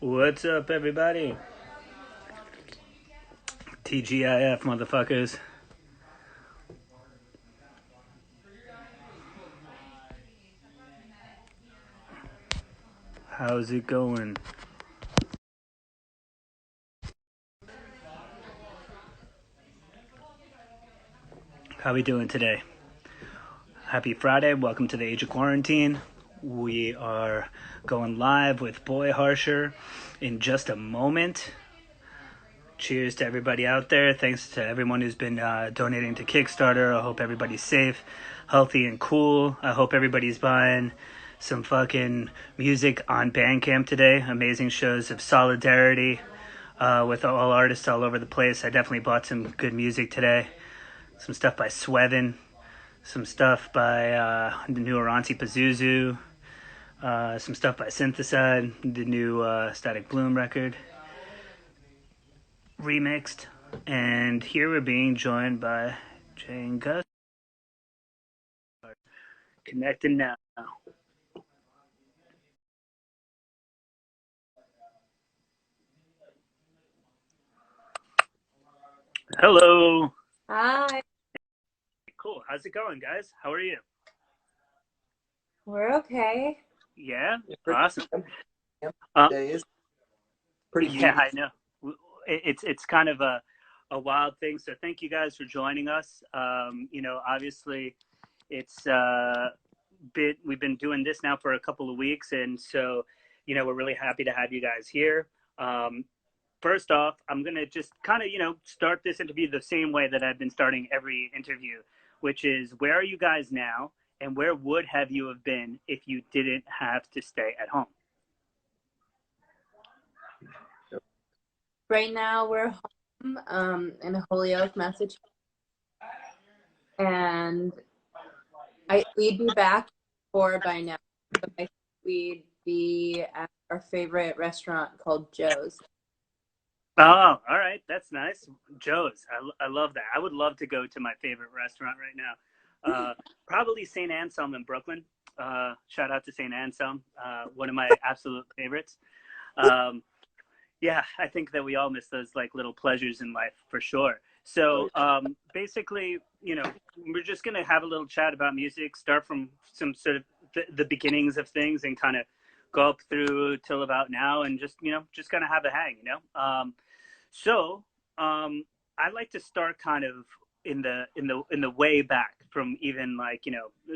What's up, everybody? TGIF, motherfuckers. How's it going? How we doing today? Happy Friday. Welcome to the Age of Quarantine. We are going live with Boy Harsher in just a moment. Cheers to everybody out there. Thanks to everyone who's been donating to Kickstarter. I hope everybody's safe, healthy, and cool. I hope everybody's buying some fucking music on Bandcamp today. Amazing shows of solidarity with all artists all over the place. I definitely bought some good music today. Some stuff by Swevin. Some stuff by the new Oranzi Pazuzu. Some stuff by Syntheside. The new Static Bloom record. Remixed. And here we're being joined by Jay and Gus. Connecting now. Hello. Hi. Cool. How's it going, guys? How are you? We're okay. Yeah? Pretty Awesome. days. Pretty Yeah, I know. It's kind of a wild thing. So thank you guys for joining us. Obviously it's we've been doing this now for a couple of weeks, and so we're really happy to have you guys here. First off, I'm gonna just kind of start this interview the same way that I've been starting every interview, which is, where are you guys now, and where would have you have been if you didn't have to stay at home? Right now we're home in Holyoke, Massachusetts, and we'd be back before by now. But I think we'd be at our favorite restaurant called Joe's. Oh, all right. That's nice. Joe's. I love that. I would love to go to my favorite restaurant right now. Probably St. Anselm in Brooklyn. Shout out to St. Anselm. One of my absolute favorites. Yeah, I think that we all miss those little pleasures in life for sure. So basically, we're just going to have a little chat about music, start from some sort of the beginnings of things and kind of go up through till about now, and just kind of have a hang, So I like to start kind of in the way back from even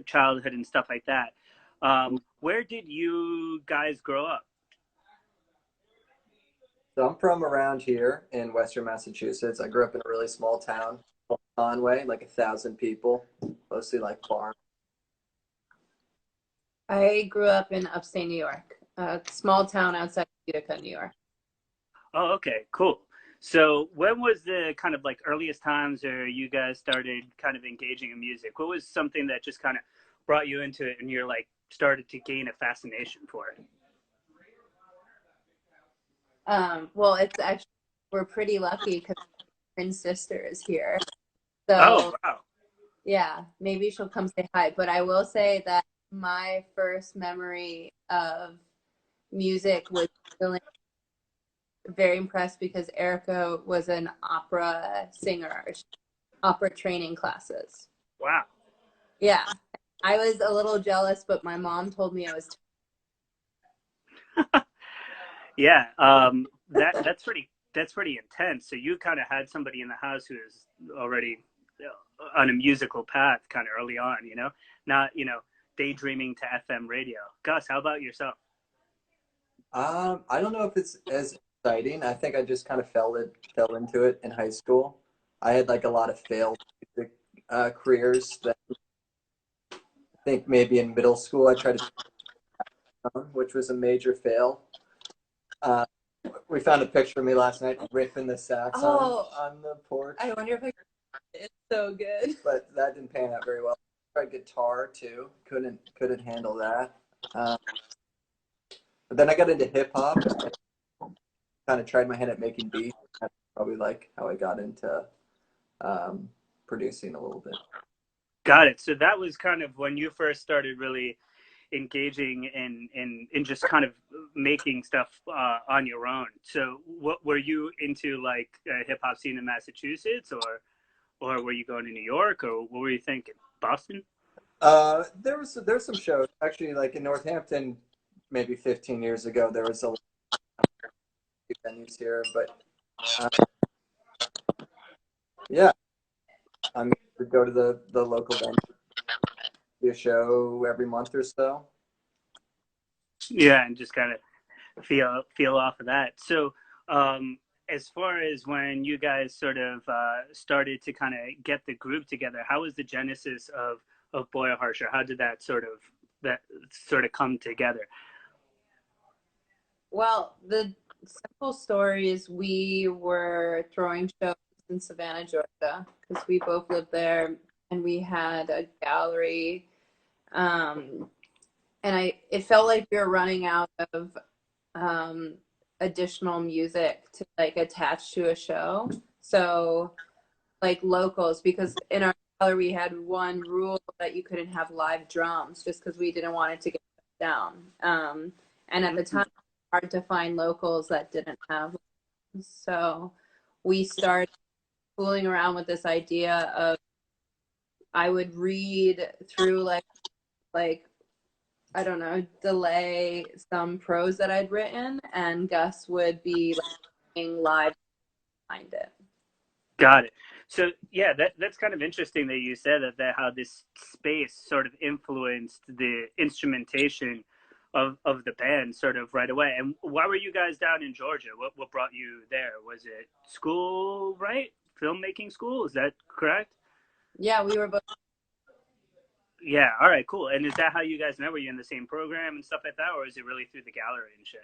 childhood and stuff like that. Where did you guys grow up? So I'm from around here in Western Massachusetts. I grew up in a really small town called Conway, 1,000 people, mostly farm. I grew up in upstate New York, a small town outside Utica, New York. Oh, okay, cool. So when was the kind of earliest times or you guys started kind of engaging in music? What was something that just kind of brought you into it and you're started to gain a fascination for it? Well, it's actually, we're pretty lucky because my twin sister is here. So, oh, wow. Yeah, maybe she'll come say hi. But I will say that my first memory of music was feeling very impressed because Erica was an opera singer, opera training classes. Wow. Yeah, I was a little jealous, but my mom told me I was. Yeah, that's pretty intense. So you kind of had somebody in the house who is already on a musical path kind of early on, not daydreaming to FM radio. Gus, how about yourself? I don't know if it's as exciting. I think I just kind of fell into it in high school. I had a lot of failed music careers. That I think maybe in middle school I tried to, which was a major fail. We found a picture of me last night ripping the sax on the porch. I wonder if it's so good. But that didn't pan out very well. I tried guitar too. Couldn't handle that. But then I got into hip hop. Kind of tried my hand at making beats. That's probably how I got into producing a little bit. Got it. So that was kind of when you first started really engaging in just kind of making stuff on your own. So what were you into, like hip hop scene in Massachusetts, or were you going to New York, or what were you thinking? Boston? There's some shows actually, like in Northampton, maybe 15 years ago. There was a lot of venues here, but uh, yeah, I mean, we go to the local venue, do a show every month or so. Yeah, and just kind of feel off of that. So, as far as when you guys sort of started to kind of get the group together, how was the genesis of Boy Harsher? How did that sort of come together? Well, the simple story is we were throwing shows in Savannah, Georgia, because we both lived there, and we had a gallery. And it felt like we were running out of additional music to like attach to a show. So like locals, because in our gallery we had one rule that you couldn't have live drums, just because we didn't want it to get shut down. And at the time, it was hard to find locals that didn't have. So we started fooling around with this idea of, I would read through like I don't know, delay some prose that I'd written, and Gus would be like playing live behind it. Got it. So yeah, that's kind of interesting that you said that how this space sort of influenced the instrumentation of the band sort of right away. And why were you guys down in Georgia? What brought you there? Was it school, right? Filmmaking school, is that correct? Yeah, we were both. Yeah, all right, cool. And is that how you guys met? Were you in the same program and stuff like that, or is it really through the gallery and shit?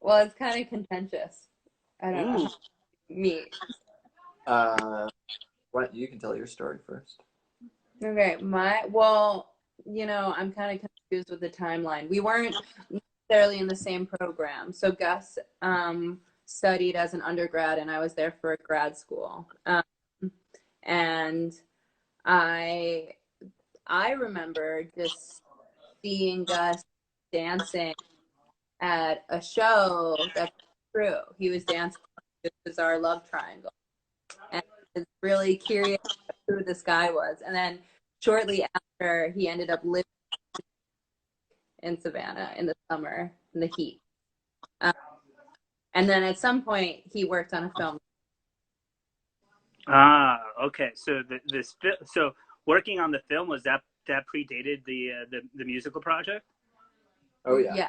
Well, it's kind of contentious. I don't know. Me. What, you can tell your story first. Okay, I'm kind of confused with the timeline. We weren't necessarily in the same program. So Gus studied as an undergrad, and I was there for a grad school. And I remember just seeing Gus dancing at a show that's true. He was dancing with Bizarre Love Triangle. And I was really curious who this guy was. And then shortly after, he ended up living in Savannah in the summer, in the heat. And then at some point, he worked on a film. Ah, okay. So so working on the film, was that predated the musical project? Oh yeah. Yeah.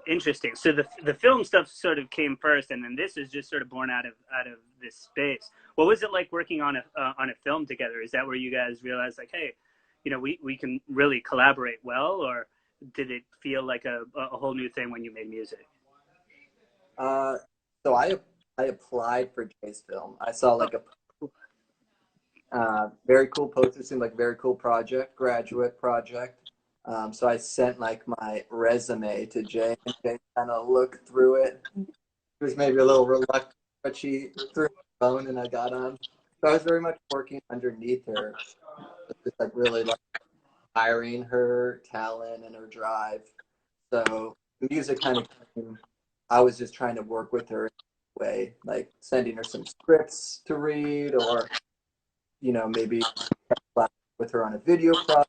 Interesting. So the film stuff sort of came first, and then this is just sort of born out of this space. What was it like working on a film together? Is that where you guys realized, like, hey, we can really collaborate well, or did it feel like a whole new thing when you made music? So I applied for Jay's film. I saw like a very cool poster, seemed like a very cool graduate project. So I sent like my resume to Jay, and Jay kind of looked through it. He was maybe a little reluctant, but she threw her phone and I got on. So I was very much working underneath her, just like really like hiring her talent and her drive. So the music kind of came, I was just trying to work with her in a way, like sending her some scripts to read, or maybe with her on a video project.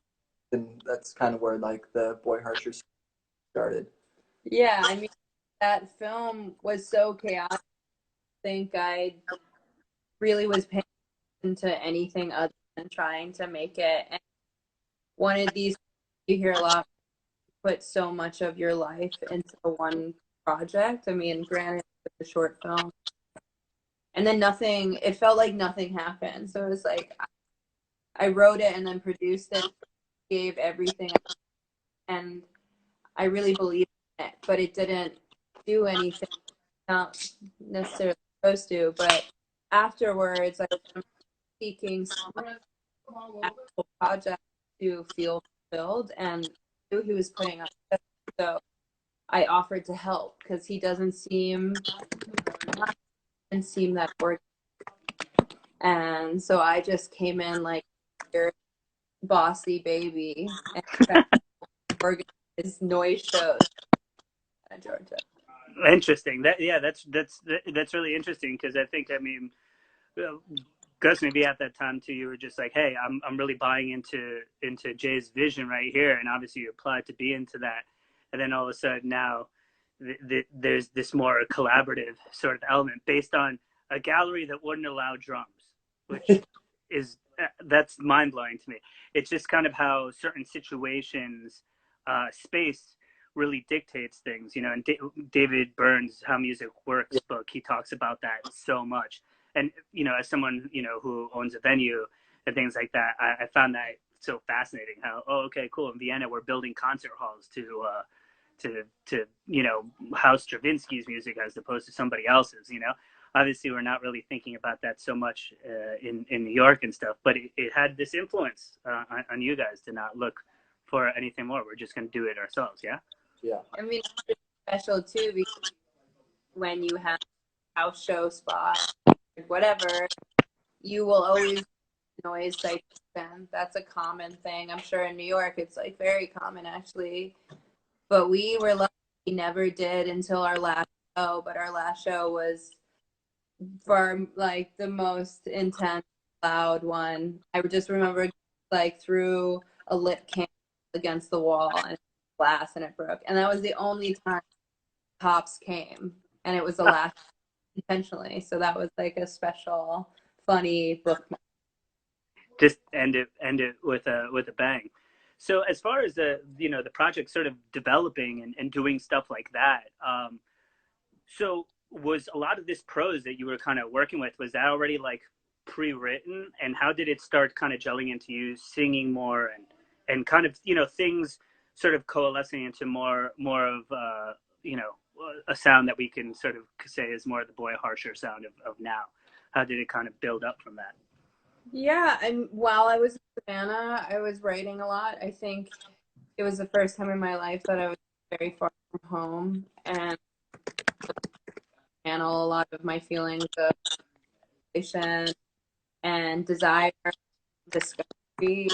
And that's kind of where like the Boy Harsher started. Yeah, I mean, that film was so chaotic. I think I really was paying attention to anything other than trying to make it. And one of these, you hear a lot, put so much of your life into one project. I mean, granted, it's a short film. And then it felt like nothing happened. So it was like, I wrote it and then produced it, gave everything, and I really believed in it, but it didn't do anything, not necessarily supposed to. But afterwards, I was seeking some actual project to feel fulfilled, and I knew he was putting up. So I offered to help because he doesn't seem that organized. And so I just came in like bossy baby and try to organize noise shows in Georgia. Interesting. That yeah, that's really interesting because I think, I mean, Gus, maybe at that time too, you were just like, hey, I'm really buying into Jay's vision right here, and obviously you applied to be into that, and then all of a sudden now there's this more collaborative sort of element based on a gallery that wouldn't allow drums, which is that's mind blowing to me. It's just kind of how certain situations, space really dictates things, you know. And David Byrne's How Music Works book, he talks about that so much. And you know, as someone, you know, who owns a venue and things like that, I found that so fascinating. How, oh, okay, cool, in Vienna we're building concert halls to you know, house Stravinsky's music as opposed to somebody else's, you know. Obviously we're not really thinking about that so much in New York and stuff, but it had this influence on you guys to not look for anything more. We're just going to do it ourselves. Yeah. Yeah. I mean, it's special too because when you have a house show spot, whatever, you will always noise citation. That's a common thing. I'm sure in New York it's like very common actually. But we were lucky we never did until our last show. But our last show was for like the most intense, loud one. I just remember like threw a lit candle against the wall and glass and it broke. And that was the only time cops came, and it was the last intentionally. So that was like a special, funny bookmark. Just end it with a bang. So as far as the, you know, the project sort of developing and doing stuff like that, so was a lot of this prose that you were kind of working with, was that already like pre-written, and how did it start kind of gelling into you singing more and kind of, you know, things sort of coalescing into more of you know, a sound that we can sort of say is more the Boy Harsher sound of now? How did it kind of build up from that? Yeah, and while I was in Savannah, I was writing a lot. I think it was the first time in my life that I was very far from home and channel a lot of my feelings of isolation and desire, discovery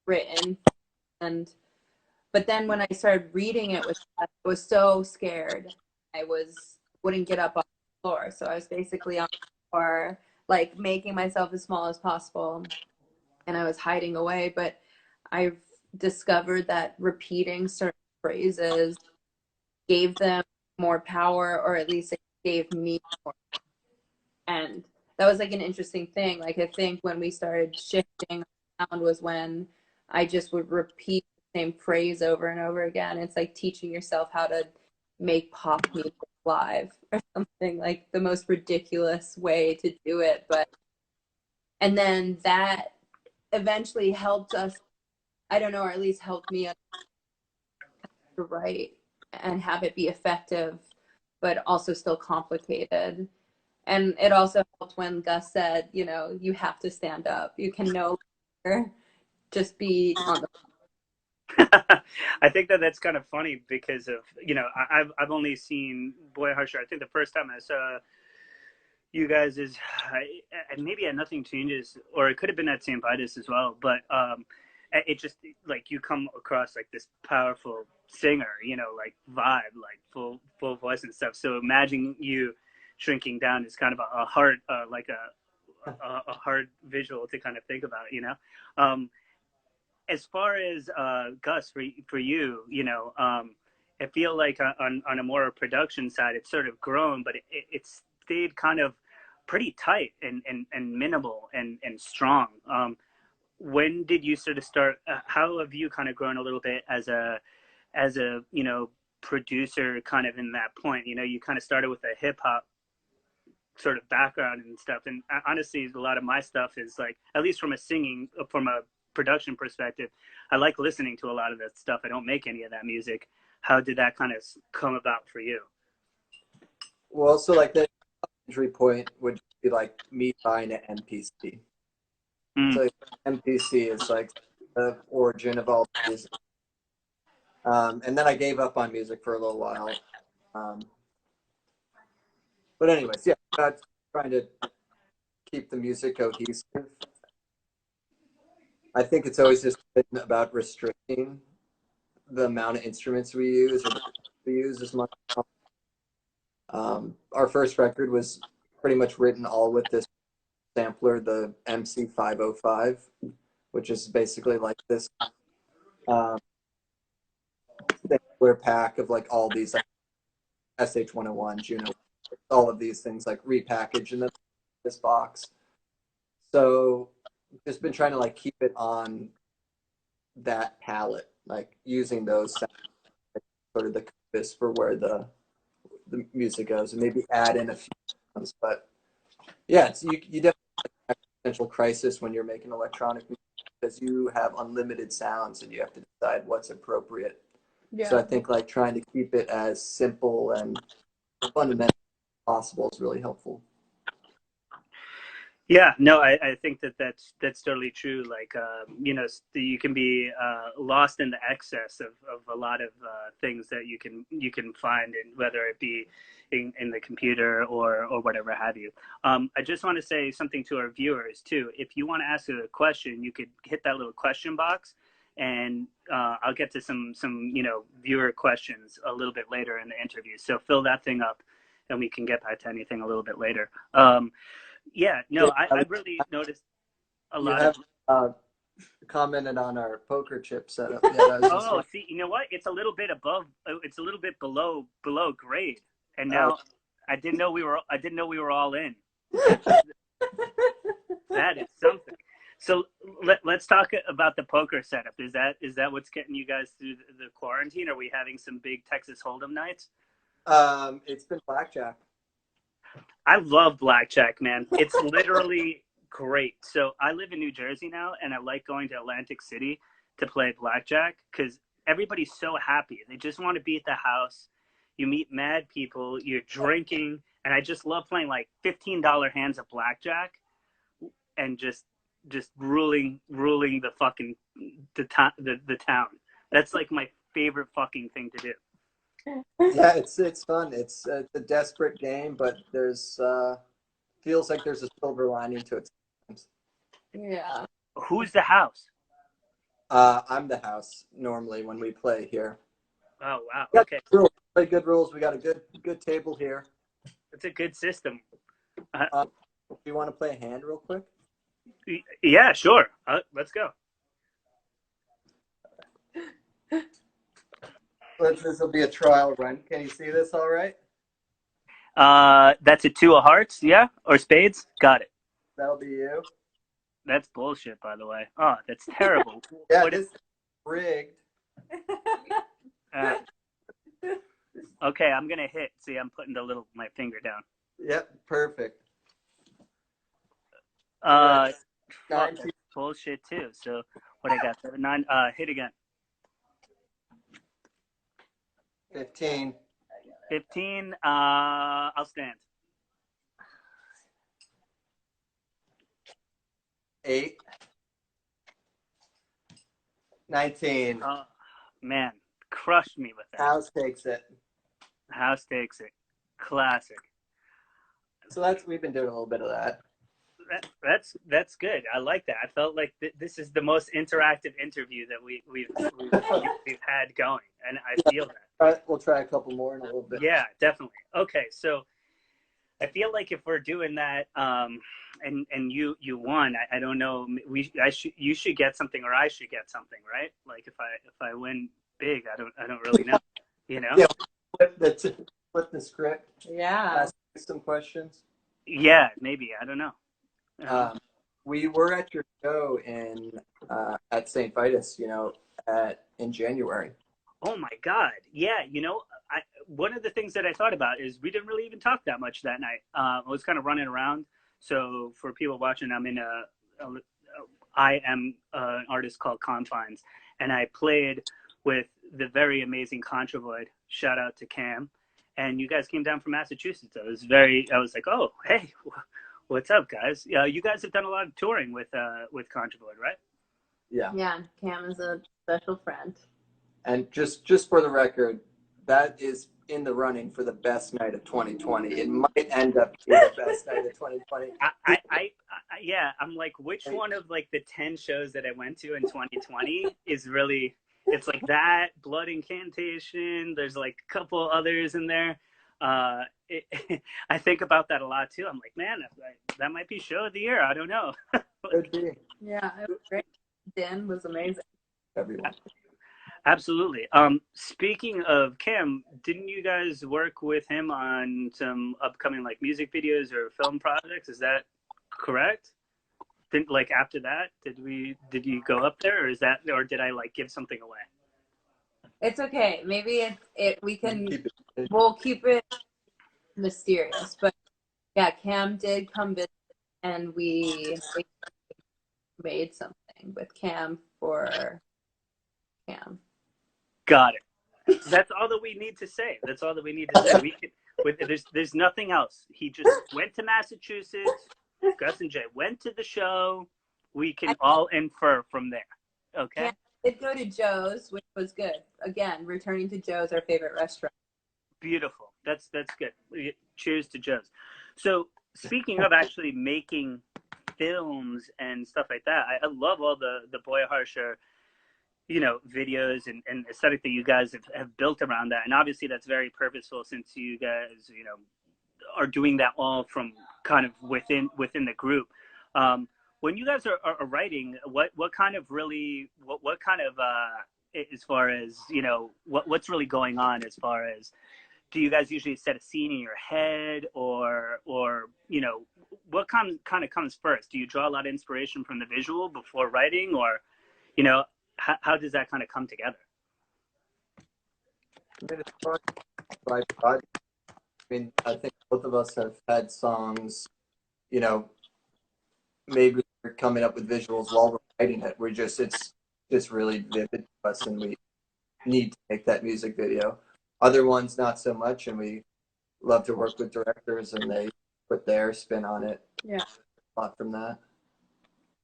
written. And but then when I started reading it I was so scared. I wouldn't get up off the floor. So I was basically on the floor, like making myself as small as possible. And I was hiding away. But I've discovered that repeating certain phrases gave them more power, or at least it gave me more. And that was like an interesting thing. Like I think when we started shifting sound was when I just would repeat the same phrase over and over again. It's like teaching yourself how to make pop music live or something, like the most ridiculous way to do it. But and then that eventually helped us, I don't know, or at least helped me to write and have it be effective, but also still complicated. And it also helped when Gus said, you know, you have to stand up. You can no longer just be on the. I think that that's kind of funny because of, you know, I've only seen Boy Harsher. I think the first time I saw you guys is, and maybe Nothing Changes, or it could have been at Saint Vitus as well. But it just, like, you come across like this powerful singer, you know, like vibe, like full voice and stuff. So imagine you shrinking down is kind of a hard, like a hard visual to kind of think about, you know. As far as Gus, for you, you know, I feel like on a more production side, it's sort of grown, but it's stayed kind of pretty tight and minimal and strong. When did you sort of start? How have you kind of grown a little bit as a, you know, producer, kind of in that point? You know, you kind of started with a hip hop sort of background and stuff, and honestly a lot of my stuff is like, at least from a production perspective, I like listening to a lot of that stuff. I don't make any of that music. How did that kind of come about for you? Well, so like the entry point would be like me buying an MPC. So like, MPC is like the origin of all music. And then I gave up on music for a little while. But anyways, yeah, trying to keep the music cohesive. I think it's always just been about restricting the amount of instruments we use or the we use as much. Our first record was pretty much written all with this sampler, the MC505, which is basically like this um, sampler pack of like all these like SH101, Juno, all of these things like repackaged in this box. So just been trying to like keep it on that palette, like using those sounds, like, sort of the compass for where the music goes, and maybe add in a few sounds. But yeah, it's, you definitely have a potential crisis when you're making electronic music because you have unlimited sounds and you have to decide what's appropriate. Yeah. So I think like trying to keep it as simple and fundamental as possible is really helpful. Yeah, no, I think that's totally true. Like, you know, you can be lost in the excess of a lot of things that you can find, in whether it be in the computer or whatever have you. I just want to say something to our viewers too. If you want to ask a question, you could hit that little question box, and I'll get to some you know, viewer questions a little bit later in the interview. So fill that thing up, and we can get back to anything a little bit later. Yeah, no, I really noticed a lot have, of. Commented on our poker chip setup. Yeah, Oh, see, you know what? It's a little bit above. It's a little bit below grade, and now I didn't know we were all in. That is something. So let's talk about the poker setup. Is that what's getting you guys through the quarantine? Are we having some big Texas Hold'em nights? It's been blackjack. I love blackjack, man. It's literally great. So I live in New Jersey now, and I like going to Atlantic City to play blackjack because everybody's so happy. They just want to be at the house. You meet mad people. You're drinking, and I just love playing like $15 hands of blackjack and just ruling the fucking the town. That's like my favorite fucking thing to do. Yeah, it's fun. It's a desperate game, but there's feels like there's a silver lining to it sometimes. Yeah. Who's the house? I'm the house normally when we play here. Oh wow. We got Okay. good rules. Play good rules. We got a good table here. It's a good system. Do you want to play a hand real quick? Yeah, sure. Let's go. This will be a trial run. Can you see this all right? That's a two of hearts, yeah? Or spades? Got it. That'll be you. That's bullshit, by the way. Oh, that's terrible. Yeah, what this is rigged. Okay, I'm going to hit. See, I'm putting my finger down. Yep, perfect. Fuck, that's bullshit, too. So, what I got? 9, hit again. 15. 15, I'll stand. 8. 19. Oh, man, crushed me with that. House takes it. House takes it. Classic. So we've been doing a little bit of that. That's good. I like that. I felt like this is the most interactive interview that we've had going, and I feel that. All right, we'll try a couple more in a little bit. Yeah, definitely. Okay, so I feel like if we're doing that, and you won, I don't know. You should get something, or I should get something, right? Like if I win big, I don't really know. You know? Yeah. Flip the script. Yeah. Ask some questions. Yeah, maybe. I don't know. We were at your show at Saint Vitus, in January. Oh my God. Yeah. One of the things that I thought about is we didn't really even talk that much that night. I was kind of running around. So for people watching, I am an artist called Confines, and I played with the very amazing Contravoid. Shout out to Cam. And you guys came down from Massachusetts. I was like, oh, hey, what's up, guys? You guys have done a lot of touring with Contravoid, right? Yeah. Yeah, Cam is a special friend. And just for the record, that is in the running for the best night of 2020. It might end up being the best night of 2020. Yeah, I'm like, which one of like the 10 shows that I went to in 2020 is really, it's like that, Blood Incantation, there's like a couple others in there. I think about that a lot too. I'm like, man, that might be show of the year. I don't know. Could be. Yeah, it was great. Dan was amazing. Everyone. Absolutely. Speaking of Cam, didn't you guys work with him on some upcoming like music videos or film projects? Is that correct? Didn't like after that, did you go up there, or did I like give something away? It's okay. Maybe we'll keep it mysterious. But yeah, Cam did come visit, and we made something with Cam for Cam. Got it. That's all that we need to say. That's all that we need to say. We can, there's nothing else. He just went to Massachusetts. Gus and Jay went to the show. We can all infer from there. Okay. Cam did go to Joe's, which was good. Again, returning to Joe's, our favorite restaurant. Beautiful. That's good. Cheers to Joe's. So speaking of actually making films and stuff like that, I love all the Boy Harsher, videos and aesthetic that you guys have built around that. And obviously that's very purposeful, since you guys, are doing that all from kind of within the group. When you guys are writing, what kind of really, what kind of, as far as, what's really going on, as far as, do you guys usually set a scene in your head, or what kind of comes first? Do you draw a lot of inspiration from the visual before writing, or, how does that kind of come together? I mean, it's fun by project. I mean, I think both of us have had songs, maybe we're coming up with visuals while we're writing it. It's just really vivid to us, and we need to make that music video. Other ones, not so much, and we love to work with directors, and they put their spin on it. Yeah. A lot from that.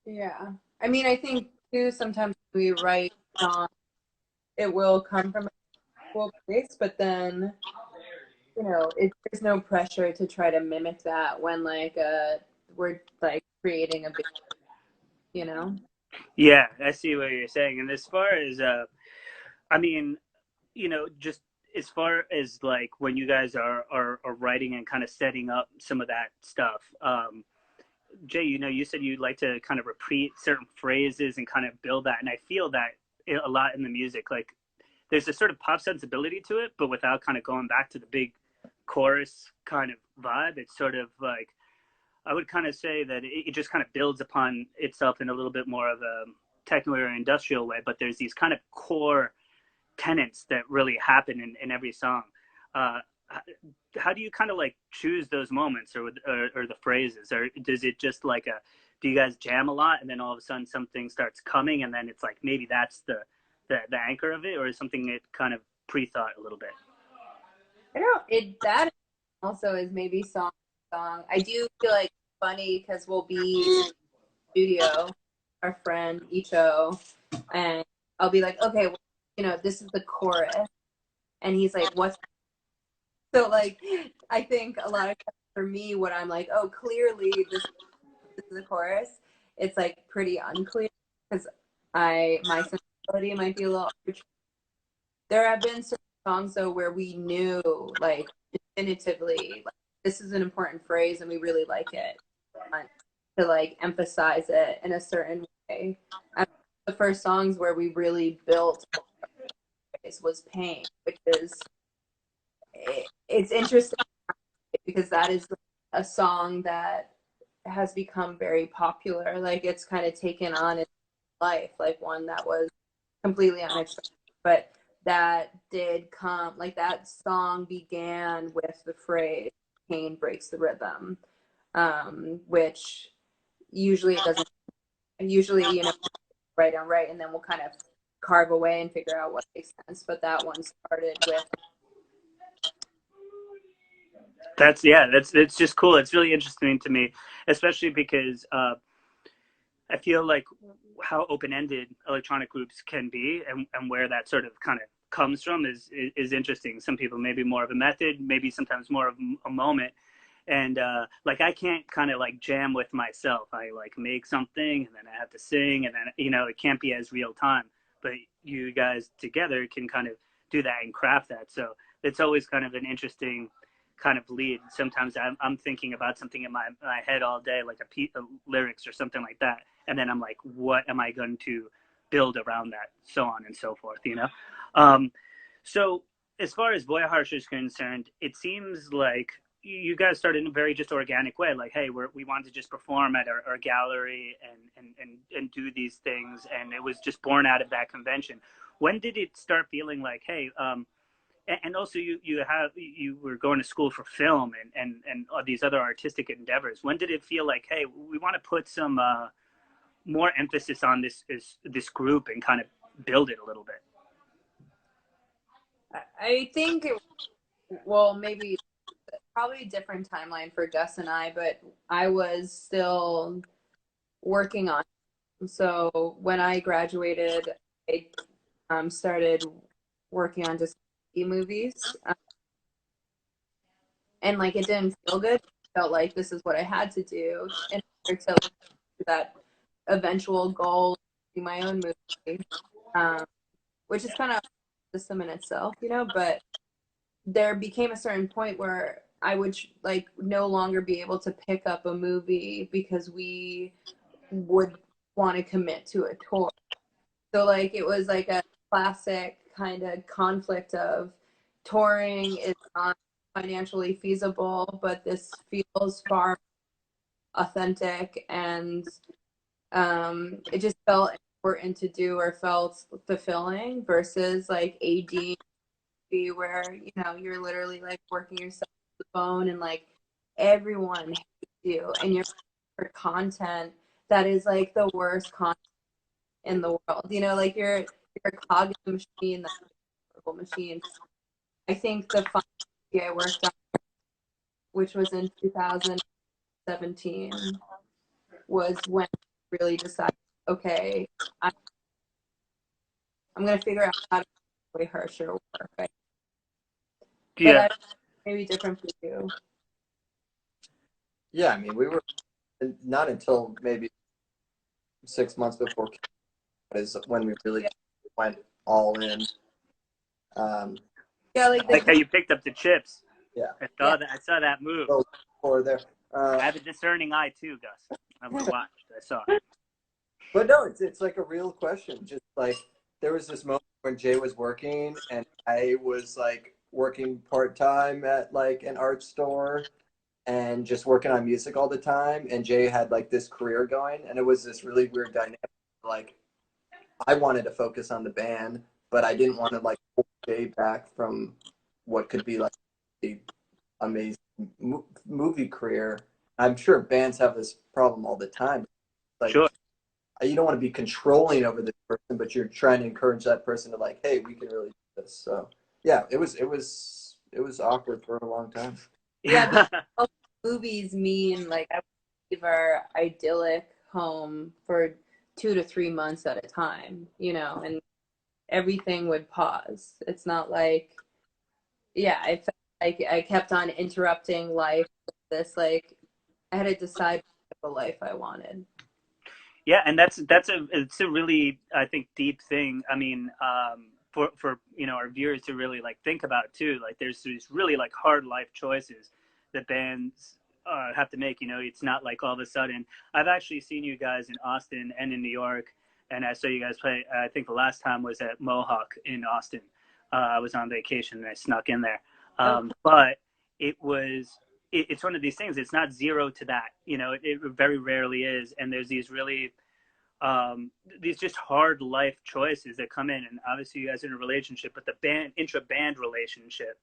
Yeah. I mean, I think too, sometimes we write songs, it will come from a cool place, but then, there's no pressure to try to mimic that when we're like creating a big, Yeah, I see what you're saying. And as far as, I mean, just as far as like when you guys are writing and kind of setting up some of that stuff, Jay, you said you'd like to kind of repeat certain phrases and kind of build that. And I feel that a lot in the music. Like there's a sort of pop sensibility to it, but without kind of going back to the big chorus kind of vibe. It's sort of like, I would kind of say that it just kind of builds upon itself in a little bit more of a techno or industrial way. But there's these kind of core tenets that really happen in every song. How do you kind of like choose those moments or the phrases, or does it just like do you guys jam a lot and then all of a sudden something starts coming and then it's like maybe that's the anchor of it, or is something that kind of pre-thought a little bit? That also is maybe song. I do feel like it's funny because we'll be in the studio, our friend Icho, and I'll be like, okay, well, this is the chorus, and he's like, what's so like? I think a lot of times for me, what I'm like, oh, clearly this is the chorus. It's like pretty unclear because my sensibility might be a little. There have been certain songs though where we knew like definitively like, this is an important phrase and we really like it, to like emphasize it in a certain way. The first songs where we really built was Pain, which is it's interesting because that is a song that has become very popular. Like it's kind of taken on its life, like one that was completely unexpected, but that did come, like that song began with the phrase pain breaks the rhythm, which usually it doesn't, usually right on right, and then we'll kind of carve away and figure out what makes sense, but that one started with it's just cool. It's really interesting to me, especially because I feel like how open-ended electronic groups can be, and where that sort of kind of comes from is interesting. Some people maybe more of a method, maybe sometimes more of a moment. And like I can't kind of like jam with myself. I like make something and then I have to sing, and then it can't be as real time. But you guys together can kind of do that and craft that. So it's always kind of an interesting kind of lead. Sometimes I'm thinking about something in my head all day, like a piece of lyrics or something like that, and then I'm like, what am I going to build around that, so on and so forth. Um, so as far as Boy Harsh is concerned, it seems like you guys started in a very just organic way. Like, hey, we want to just perform at our gallery and do these things, and it was just born out of that convention. When did it start feeling like, hey, and also you were going to school for film and all these other artistic endeavors. When did it feel like, hey, we want to put some more emphasis on this group and kind of build it a little bit? I think well, maybe probably a different timeline for Gus and I, but I was still working on it. So when I graduated, I started working on just movies, and like it didn't feel good. It felt like this is what I had to do in order to that eventual goal, do my own movie, which is kind of a system in itself, but there became a certain point where I would like no longer be able to pick up a movie because we would want to commit to a tour. So like it was like a classic kind of conflict of touring is not financially feasible, but this feels far authentic, and it just felt important to do or felt fulfilling versus like AD where you're literally like working yourself to the bone and like everyone hates you and you're for content that is like the worst content in the world. Like you're a cog in the machine, that's a horrible machine. I think the final movie I worked on, which was in 2017, was when I really decided, okay, I'm gonna figure out how to play Hersher work. Right? But Yeah. maybe different for you. Yeah, I mean, we were not until maybe 6 months before is when we really went all in. Yeah, like how you picked up the chips. Yeah, I saw that move. Or there. I have a discerning eye too, Gus. I watched. I saw. But no, it's like a real question. Just like there was this moment when Jay was working and I was like working part-time at like an art store and just working on music all the time, and Jay had like this career going, and it was this really weird dynamic. Like I wanted to focus on the band, but I didn't want to like pull Jay back from what could be like the amazing movie career. I'm sure bands have this problem all the time. Like Sure. you don't want to be controlling over this person, but you're trying to encourage that person to like, hey, we can really do this. So yeah, it was awkward for a long time. Yeah, movies mean like I would leave our idyllic home for 2 to 3 months at a time, and everything would pause. It's not like, yeah, I felt like I kept on interrupting life with this, like I had to decide what life I wanted. Yeah, and it's a really, I think, deep thing. I mean, for our viewers to really like think about too. Like there's these really like hard life choices that bands have to make. It's not like all of a sudden. I've actually seen you guys in Austin and in New York, and I saw you guys play. I think the last time was at Mohawk in Austin. I was on vacation and I snuck in there, but it was it's one of these things. It's not zero to that. It very rarely is. And there's these really, these just hard life choices that come in. And obviously you guys are in a relationship, but the intra-band relationship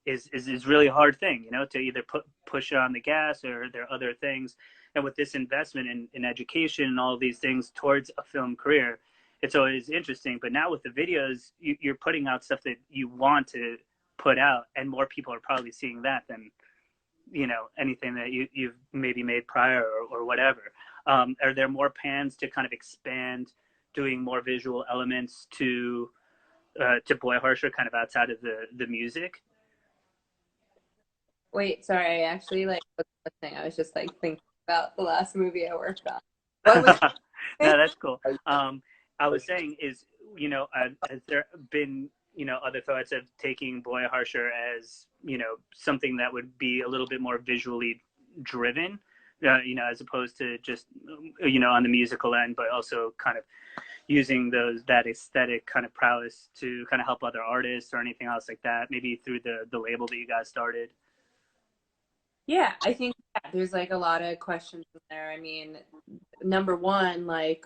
is really a hard thing, to either push it on the gas or there are other things. And with this investment in education and all of these things towards a film career, it's always interesting. But now with the videos, you're putting out stuff that you want to put out, and more people are probably seeing that than anything that you've maybe made prior or whatever. Are there more plans to kind of expand doing more visual elements to to Boy Harsher, kind of outside of the music? Wait, sorry. I actually like was listening. I was just like thinking about the last movie I worked on. What was No, that's cool. I was saying is, has there been, other thoughts of taking Boy Harsher as, something that would be a little bit more visually driven, as opposed to just, on the musical end, but also kind of using that aesthetic kind of prowess to kind of help other artists or anything else like that, maybe through the label that you guys started? Yeah, I think there's like a lot of questions in there. I mean, number one, like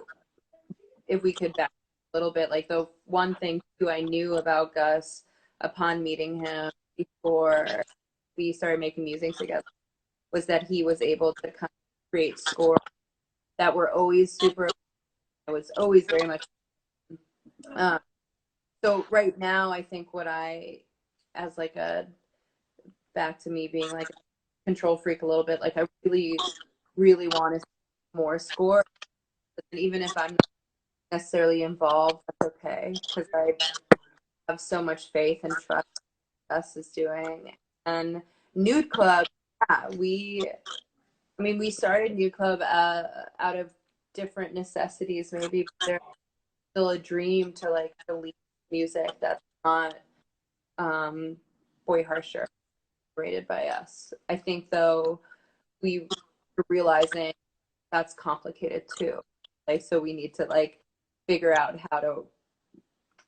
if we could back a little bit, like the one thing too I knew about Gus upon meeting him before we started making music together was that he was able to kind of create scores that were always super. I was always very much. So right now, I think what as like a back to me being like a control freak a little bit, like I really, really want to see more score, and even if I'm not necessarily involved, that's okay because I have so much faith and trust us is doing. And Nude Club, yeah, we started Nude Club out of different necessities, maybe, but there's still a dream to like release music that's not Boy Harsher rated by us. I think though we are realizing that's complicated too. Like so we need to like figure out how to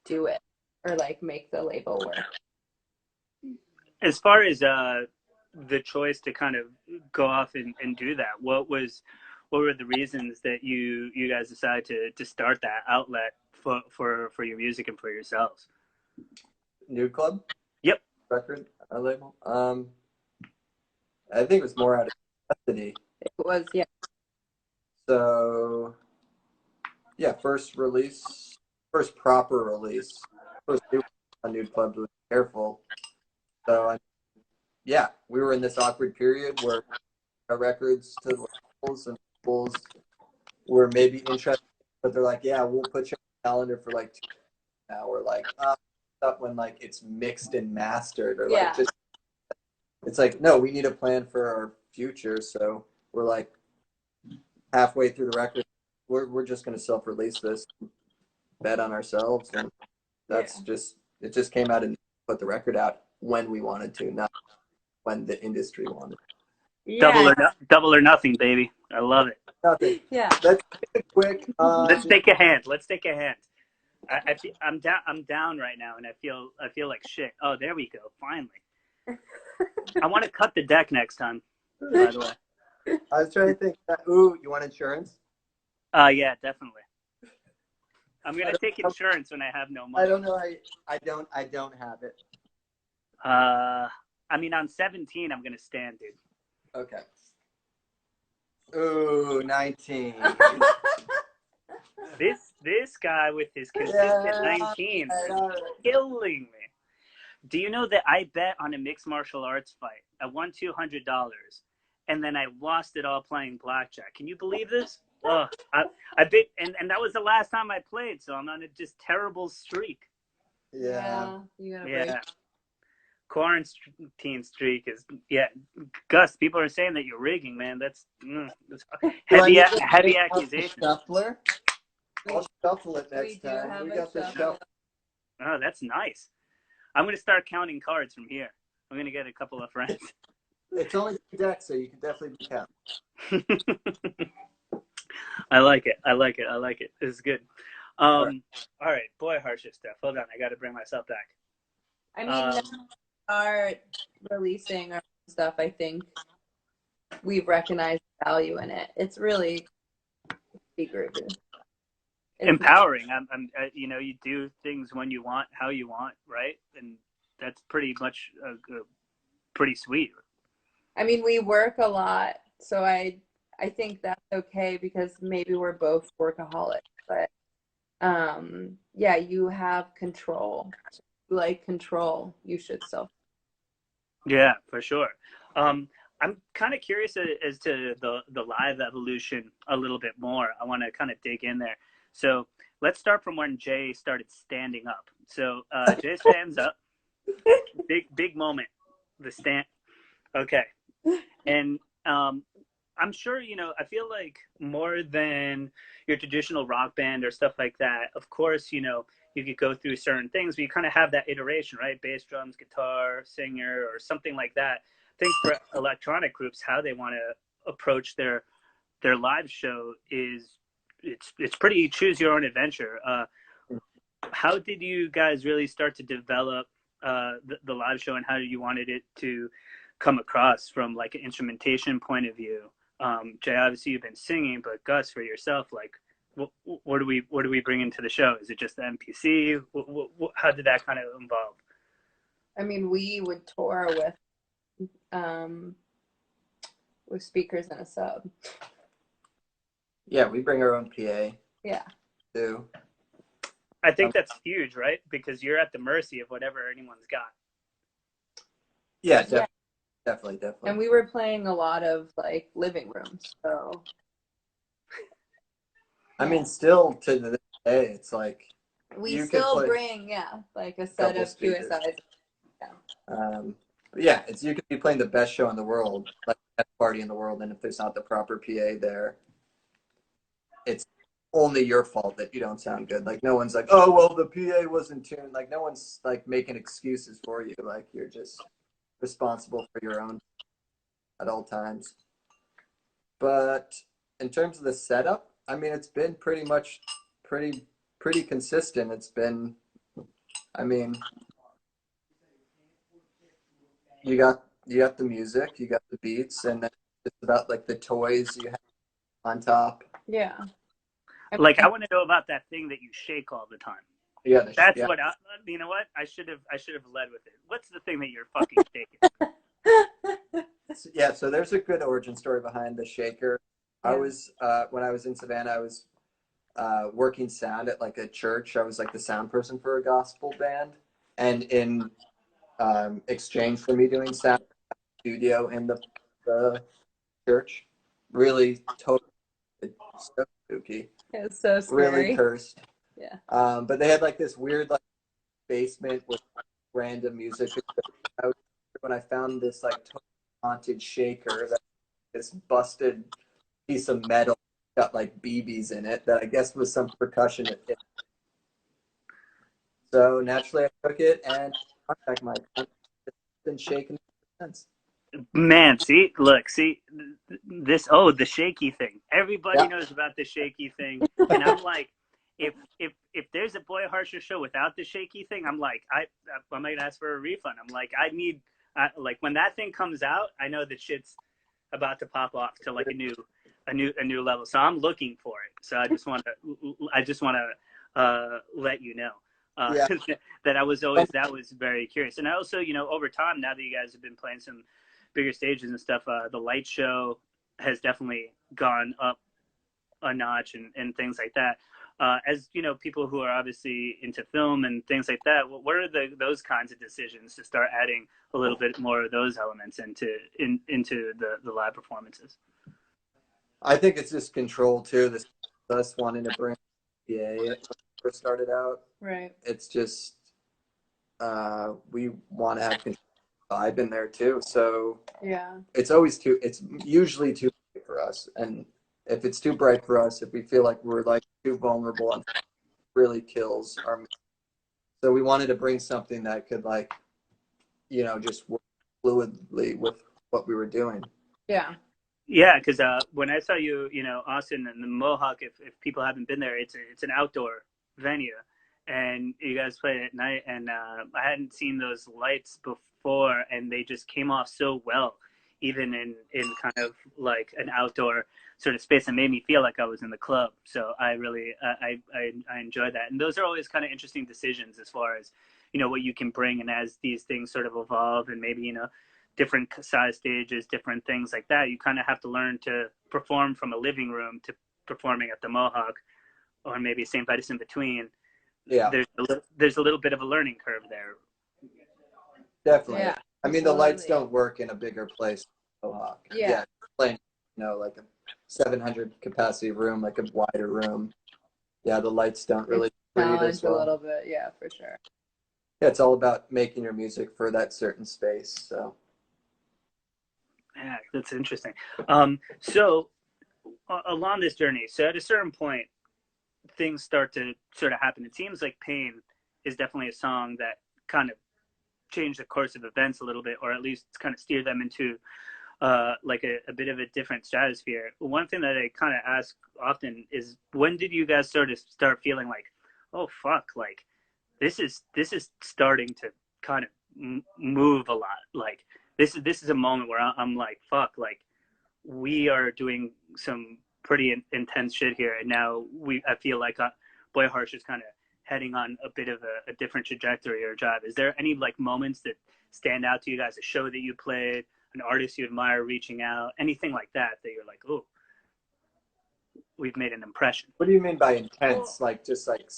do it or like make the label work. As far as the choice to kind of go off and do that, what were the reasons that you guys decided to start that outlet for your music and for yourselves? Nude Club Yep. record label. I think it was more out of necessity. It was, yeah. So yeah, first proper release, first new on Nude Club was Careful. So yeah, we were in this awkward period where our records to labels and labels were maybe interested, but they're like, yeah, we'll put you on the calendar for like 2 now. We're like, up when like it's mixed and mastered, or like just it's like, no, we need a plan for our future. So we're like halfway through the record, we're just gonna self-release this, bet on ourselves, and that's just it. Just came out and put the record out when we wanted to, not when the industry wanted. Yeah. Double or nothing, baby. I love it. Nothing. Yeah. Let's take a quick. Let's take a hand. I'm down right now, and I feel like shit. Oh, there we go. Finally. I want to cut the deck next time. By the way. I was trying to think. Ooh, you want insurance? Yeah, definitely. I'm gonna take insurance when I have no money. I don't know. I don't have it. I mean, on 17, I'm gonna stand, dude. Okay. Ooh, 19. This guy with his consistent 19 is killing me. Do you know that I bet on a mixed martial arts fight? I won $200, and then I lost it all playing blackjack. Can you believe this? Oh, I bet, and that was the last time I played, so I'm on a just terrible streak. Yeah. You gotta break. Quarantine streak is Gus, people are saying that you're rigging, man. That's heavy accusation. Shuffler? I'll shuffle it next time. We got the shuffle. Oh, that's nice. I'm gonna start counting cards from here. I'm gonna get a couple of friends. It's only 2 decks, so you can definitely be counting. I like it. This is good. All right, Boy Harsher stuff. Hold on, I got to bring myself back. I mean, our releasing our stuff, I think we've recognized value in it. It's really groovy. Empowering. You do things when you want, how you want, right? And that's pretty much pretty sweet. I mean, we work a lot, so I think that's okay because maybe we're both workaholics, but yeah, you have control. Like control, you should self. Yeah, for sure. I'm kind of curious as to the live evolution a little bit more. I want to kind of dig in there. So let's start from when Jay started standing up. So Jay stands up. Big moment. The stand. Okay. And I'm sure, you know, I feel like more than your traditional rock band or stuff like that, of course, you know, you could go through certain things, but you kind of have that iteration, right? Bass, drums, guitar, singer, or something like that. I think for electronic groups, how they want to approach their live show is it's pretty choose your own adventure. How did you guys really start to develop the live show, and how did you wanted it to come across from like an instrumentation point of view? Jay, obviously you've been singing, but Gus, for yourself, like what do we bring into the show? Is it just the MPC? How did that kind of evolve? I mean, we would tour with speakers and a sub. Yeah, we bring our own PA. Yeah. Too. I think that's huge, right? Because you're at the mercy of whatever anyone's got. Yeah, definitely. And we were playing a lot of like living rooms, so. I mean, still to this day, it's like we still bring like a set of QSIs. Yeah. But yeah, it's you could be playing the best show in the world, like the best party in the world, and if there's not the proper PA there, it's only your fault that you don't sound good. Like no one's like, oh well, the PA wasn't tuned. Like no one's like making excuses for you. Like you're just responsible for your own at all times. But in terms of the setup, I mean, it's been pretty consistent. It's been, I mean, you got the music, you got the beats, and then it's about like the toys you have on top. Yeah. Like I want to know about that thing that you shake all the time. Yeah, that's what you know. What I should have led with it. What's the thing that you're fucking shaking? Yeah, so there's a good origin story behind the shaker. Yeah. I was when I was in Savannah, I was working sound at like a church. I was like the sound person for a gospel band, and in exchange for me doing sound studio in the church, really totally so spooky. It's so scary. Really cursed. Yeah. But they had like this weird like basement with random music. When I found this like totally haunted shaker, that this busted piece of metal got like BBs in it that I guess was some percussion. So naturally I took it and contact my it's been shaking since. Man, see this. Oh, the shaky thing. Everybody knows about the shaky thing, and I'm like, if there's a Boy Harsher show without the shaky thing, I'm like, I might ask for a refund. I'm like, I need, like when that thing comes out, I know that shit's about to pop off to like a new level. So I'm looking for it. So I just want to let you know. That I was very curious. And I also, you know, over time, now that you guys have been playing some bigger stages and stuff, the light show has definitely gone up a notch and things like that. As you know, people who are obviously into film and things like that, what are those kinds of decisions to start adding a little bit more of those elements into the live performances? I think it's just control too. This us wanting to bring PA when it first started out. Right. It's just we want to have control vibe in there too. So yeah, it's usually too bright for us. And if it's too bright for us, if we feel like we're like too vulnerable, it really kills our music. So we wanted to bring something that could like, you know, just work fluidly with what we were doing. Yeah. Yeah, because when I saw you, you know, Austin and the Mohawk, if people haven't been there, it's an outdoor venue, and you guys played at night, and I hadn't seen those lights before, and they just came off so well, even in kind of like an outdoor sort of space, and made me feel like I was in the club. So I really I enjoyed that, and those are always kind of interesting decisions as far as, you know, what you can bring, and as these things sort of evolve, and maybe, you know, different size stages, different things like that, you kind of have to learn to perform from a living room to performing at the Mohawk, or maybe Saint Vitus in between. Yeah, there's a little bit of a learning curve there. Definitely. Yeah, I mean, the lights don't work in a bigger place. Mohawk. Yeah. Playing, you know, like a 700 capacity room, like a wider room. Yeah, the lights don't It's really a read challenge as a well. little bit. Yeah, for sure. Yeah, it's all about making your music for that certain space. So Yeah, that's interesting. So along this journey, so at a certain point, things start to sort of happen. It seems like Pain is definitely a song that kind of changed the course of events a little bit, or at least kind of steered them into like a bit of a different stratosphere. One thing that I kind of ask often is, when did you guys sort of start feeling like, oh fuck, like this is starting to kind of move a lot. Like this is a moment where I'm like, fuck, like we are doing some pretty intense shit here, and now I feel like Boy Harsh is kind of heading on a bit of a different trajectory or drive. Is there any like moments that stand out to you guys? A show that you played, an artist you admire reaching out, anything like that that you're like, oh, we've made an impression? what do you mean by Well, intense? Like just like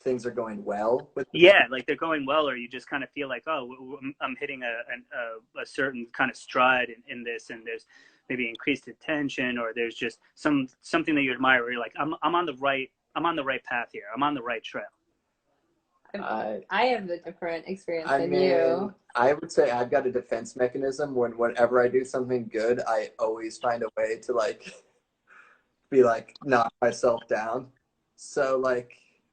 things are going well with the Yeah, like they're going well, or you just kind of feel like, oh, I'm hitting a certain kind of stride in this, and there's maybe increased attention, or there's just something that you admire where you're like, I'm on the right path here, I'm on the right trail. I have a different experience I than mean, you. I would say I've got a defense mechanism when whenever I do something good, I always find a way to like be like knock myself down. So like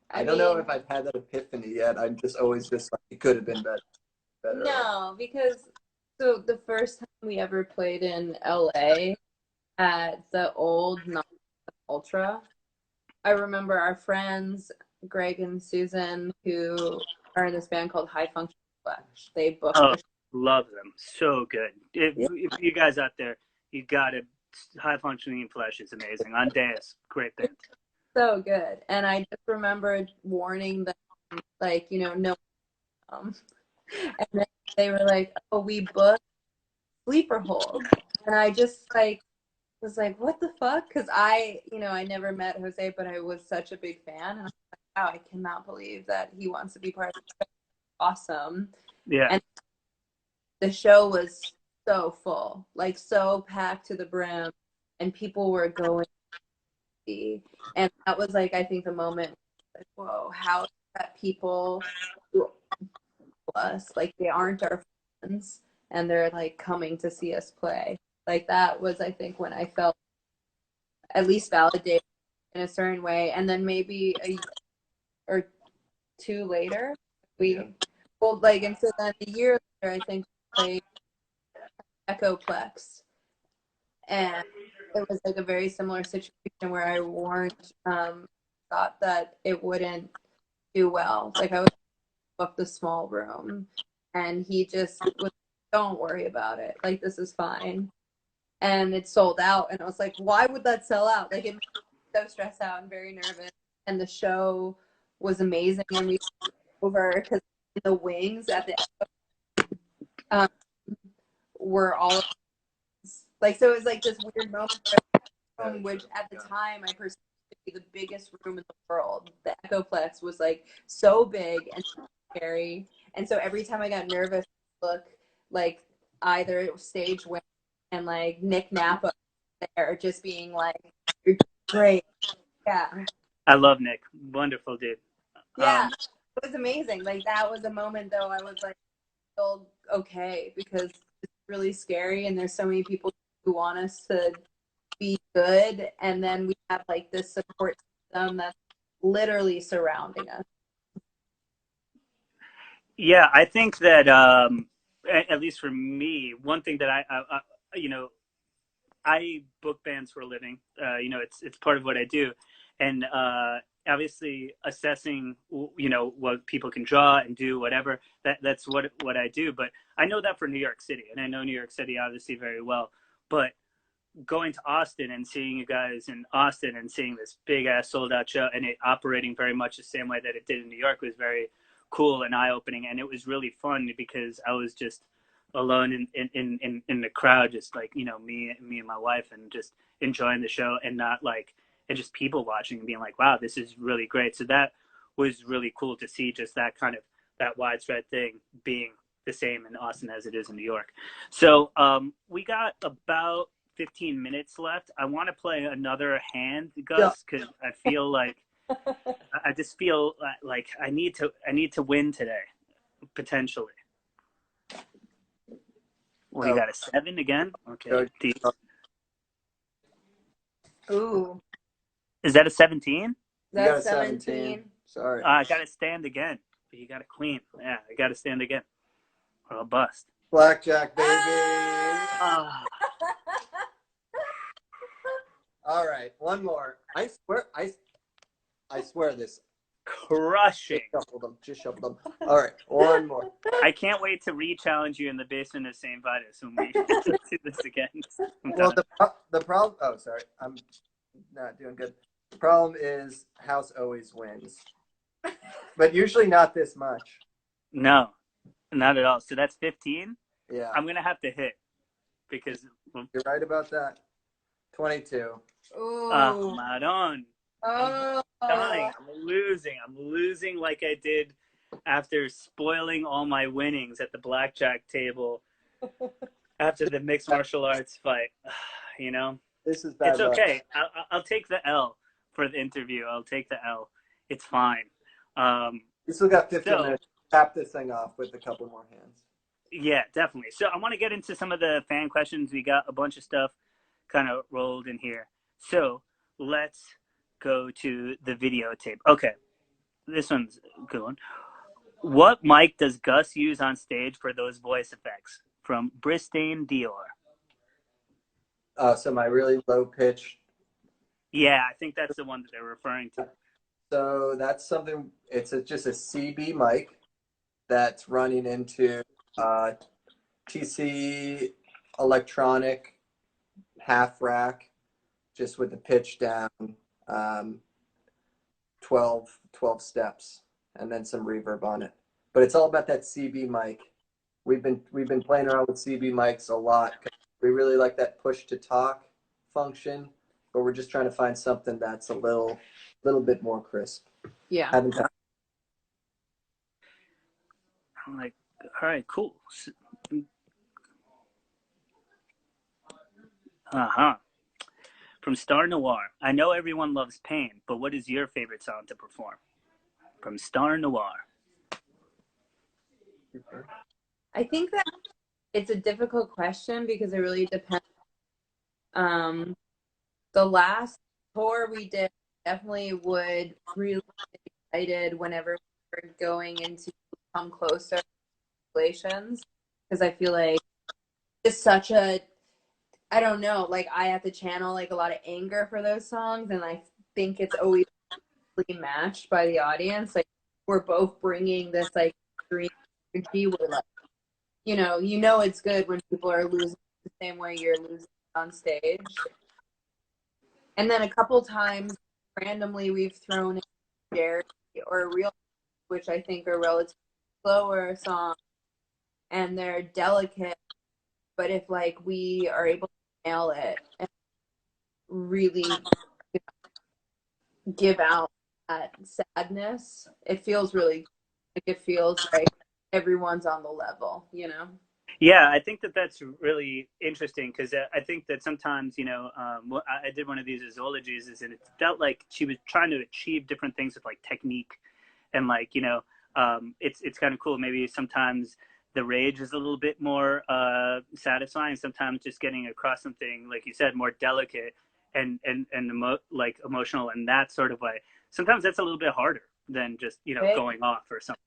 I I don't know mean, if I've had that epiphany yet. I'm just always just like it could have been better. no, because so the first time we ever played in LA at the old Non Ultra, I remember our friends Greg and Susan, who are in this band called High Function Flesh. They booked Oh, the love them, so good. If, show. if you guys out there, you got it. High Functioning Flesh is amazing. On Deus, great band. So good. And I just remember warning them, like, no. And then they were like, oh, we booked sleeper hold. And I just like was like, what the fuck? Because I never met Jose, but I was such a big fan. And I was like, wow, I cannot believe that he wants to be part of the show. Awesome. Yeah, And the show was so full, like so packed to the brim, and people were going to see. And that was like, I think the moment, like, whoa, how is that people who us, like they aren't our friends and they're like coming to see us play. Like that was, I think, when I felt at least validated in a certain way. And then maybe a year or two later, we well, like, and so then a year later, I think we played Echoplex, and it was like a very similar situation where I warned, thought that it wouldn't do well. Like I was booked the small room, and he just was, don't worry about it. Like this is fine. And it sold out, and I was like, why would that sell out? Like it made me so stressed out and very nervous. And the show was amazing, and we over because the wings at the um, were all like, so it was like this weird moment room, which at the time I perceived to be the biggest room in the world. The Echoplex was like so big and scary, and so every time I got nervous, look like either stage wing and like Nick Napa there, just being like, "You're great, yeah, I love Nick. Wonderful dude. yeah." It was amazing. Like that was a moment though. I was like, feel okay because it's really scary, and there's so many people who want us to be good, and then we have like this support system that's literally surrounding us. Yeah, I think that at least for me, one thing that you know, I book bands for a living. It's part of what I do, and obviously assessing, what people can draw and do, whatever. That's what I do. But I know that for New York City, and I know New York City obviously very well. But going to Austin and seeing you guys in Austin and seeing this big ass sold out show and it operating very much the same way that it did in New York was very cool and eye opening. And it was really fun because I was just alone in the crowd, just like, me and my wife, and just enjoying the show, and not like, and just people watching and being like, wow, this is really great. So that was really cool to see, just that kind of that widespread thing being the same in Austin as it is in New York. So we got about 15 minutes left. I want to play another hand, Yeah. Gus, because I feel like I just feel like I need to win today, potentially. Well, you Oh, got a 7 again? Okay. so- Ooh, Is that a 17? you got a that's 17. 17. Sorry. I got to stand again. But you got a queen. Yeah, I got to stand again. Or I'll bust. Blackjack, baby. Ah, All right, one more. I swear this. crushing. Just shuffle them. All right, one more. I can't wait to re-challenge you in the basement of Saint Vitus when we do this again. Well, the problem. Oh, sorry, I'm not doing good. The problem is house always wins, but usually not this much. No, not at all. So that's 15. Yeah, I'm gonna have to hit because you're right about that. 22. Ooh. Maron. Oh. Dying. I'm losing like I did after spoiling all my winnings at the blackjack table after the mixed martial arts fight. You know, This is bad it's luck. okay. I'll take the L for the interview. I'll take the L. It's fine. You still got 15 So, minutes. Tap this thing off with a couple more hands. yeah, definitely. So I want to get into some of the fan questions. We got a bunch of stuff kind of rolled in here. So let's go to the videotape. Okay, this one's a good one. What mic does Gus use on stage for those voice effects? From Bristane Dior. So my really low pitch. Yeah, I think that's the one that they're referring to. So that's something. It's just a CB mic that's running into TC electronic half rack, just with the pitch down, 12 steps, and then some reverb on it. But it's all about that CB mic. We've been playing around with CB mics a lot. We really like that push to talk function, but we're just trying to find something that's a little bit more crisp. Yeah. Haven't done- I'm like, all right, cool. Uh-huh. From Star Noir. I know everyone loves Pain, but what is your favorite song to perform? From Star Noir. I think that it's a difficult question because it really depends. The last tour we did definitely would really get excited whenever we were going into Come Closer relations, because I feel like it's such a, I don't know, like I have to channel like a lot of anger for those songs, and I think it's always really matched by the audience. Like we're both bringing this like extreme energy. We're like, you know it's good when people are losing the same way you're losing on stage. And then a couple times randomly we've thrown in Jerry or Real, which I think are relatively slower songs, and they're delicate, but if like we are able to nail it and really give out that sadness, it feels really like it feels like everyone's on the level, you know? Yeah, I think that that's really interesting because I think that sometimes, I did one of these zoologies, and it felt like she was trying to achieve different things with like technique, and like it's kind of cool. Maybe sometimes the rage is a little bit more satisfying. Sometimes just getting across something, like you said, more delicate and like emotional in that sort of way. Sometimes that's a little bit harder than just going off or something.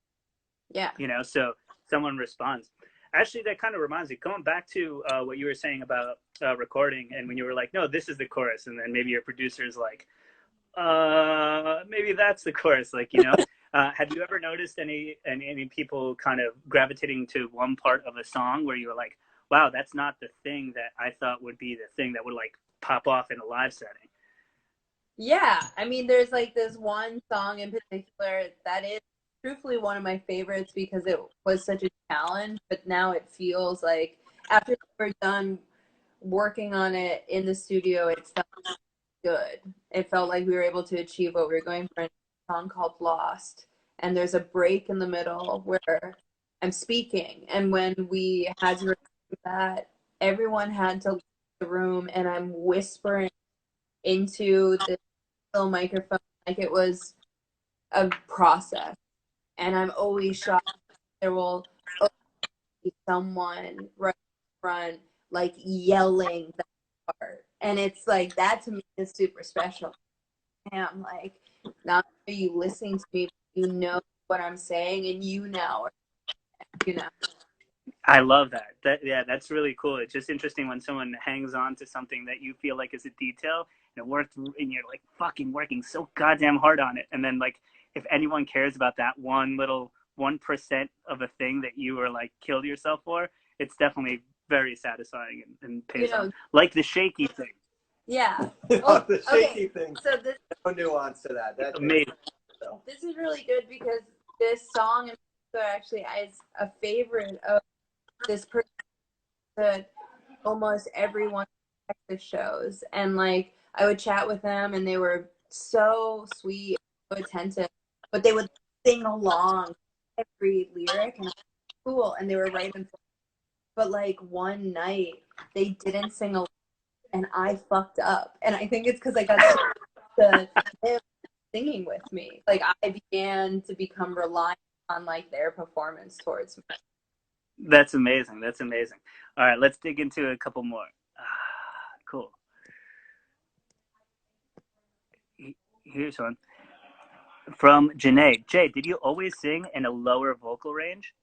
Yeah. So someone responds. Actually, that kind of reminds me, going back to what you were saying about recording, and when you were like, no, this is the chorus, and then maybe your producer's like, maybe that's the chorus, like, have you ever noticed any people kind of gravitating to one part of a song where you were like, wow, that's not the thing that I thought would be the thing that would like pop off in a live setting? Yeah, I mean, there's like this one song in particular that is truthfully one of my favorites because it was such a challenge, but now it feels like after we're done working on it in the studio, it felt good. It felt like we were able to achieve what we were going for. It's a song called Lost, and there's a break in the middle where I'm speaking, and when we had to record that, everyone had to leave the room, and I'm whispering into the little microphone Like it was a process. And I'm always shocked there will be someone right in front, like yelling that part. And it's like, that to me is super special. And I'm like, not only are you listening to me, you know what I'm saying, and you now, you know. I love that. That's really cool. It's just interesting when someone hangs on to something that you feel like is a detail and it worked, and you're like fucking working so goddamn hard on it. And then like, if anyone cares about that one little 1% of a thing that you were like killed yourself for, it's definitely very satisfying and pays off. Like the shaky thing. Yeah. Oh, the shaky thing. So this no nuance to that. That's amazing. This is really good because this song actually is a favorite of this person that almost everyone at the shows, and like I would chat with them and they were so sweet, so attentive, but they would sing along every lyric and cool, and they were right in front. But like one night they didn't sing along and I fucked up, and I think it's because I got to them singing with me. Like I began to become reliant on like their performance towards me. That's amazing. That's amazing. All right, let's dig into a couple more. Cool. Here's one from Janae. Jay, did you always sing in a lower vocal range?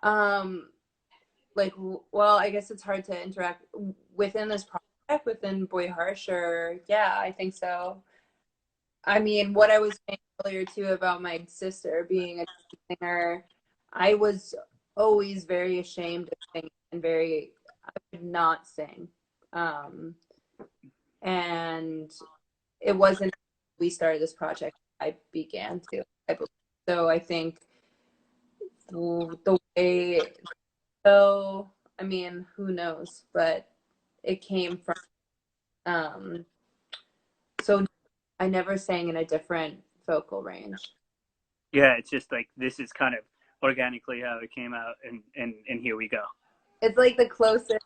Like, well, I guess it's hard to interact within this project, within Boy Harsher. Yeah, I think so. I mean, what I was saying earlier too about my sister being a singer, I was always very ashamed of singing and I would not sing. And it wasn't we started this project, I began to, I believe. So I think the way, so, I mean, who knows, but it came from, so I never sang in a different vocal range. Yeah, it's just like, this is kind of organically how it came out, and here we go. It's like the closest